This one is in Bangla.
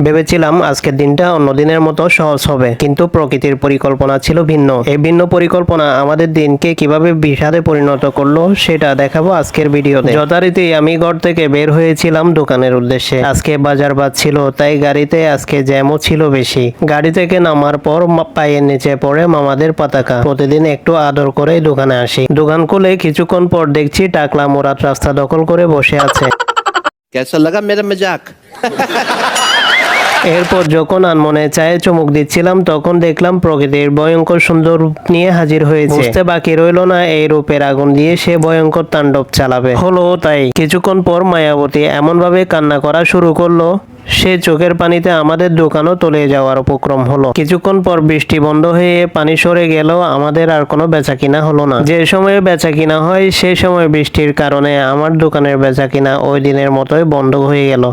ভেবেছিলাম আজকের দিনটা অন্য দিনের মতো সহজ হবে, কিন্তু প্রকৃতির পরিকল্পনা ছিল ভিন্ন। এই ভিন্ন পরিকল্পনা আমাদের দিনকে কিভাবে বিষাদে পরিণত করলো সেটা দেখাবো আজকের ভিডিওতে। যথারীতি আমি ঘর থেকে বের হয়েছিলাম দোকানের উদ্দেশ্যে। আজকে বাজার বাদ ছিল, তাই গাড়িতে আজকে জ্যামও ছিল বেশি। গাড়ি থেকে নামার পর পায়ের নিচে পড়ে মামাদের পতাকা। প্রতিদিন একটু আদর করে দোকানে আসি। দোকান খুলে কিছুক্ষণ পর দেখছি টাকলা মোরাত রাস্তা দখল করে বসে আছে। कैसा लगा मेरा मजाक? এরপর যখন আনমনে চায়ে চুমুক দিচ্ছিলাম, তখন দেখলাম প্রকৃতির ভয়ঙ্কর সুন্দর রূপ নিয়ে হাজির হয়েছে। বুঝতে বাকি রইল না এই রূপের আগুন দিয়ে সে ভয়ঙ্কর তাণ্ডব চালাবে। হলো তাই। কিছুক্ষণ পর মায়াবতী এমন ভাবে কান্না করা শুরু করলো, সে চোখের পানিতে আমাদের দোকানও তলিয়ে যাওয়ার উপক্রম হলো। কিছুক্ষণ পর বৃষ্টি বন্ধ হয়ে পানি সরে গেল, আমাদের আর কোনো বেচাকিনা হলো না। যে সময়ে বেচাকিনা হয় সেই সময় বৃষ্টির কারণে আমার দোকানের বেচাকিনা ওই দিনের মতোই বন্ধ হয়ে গেল।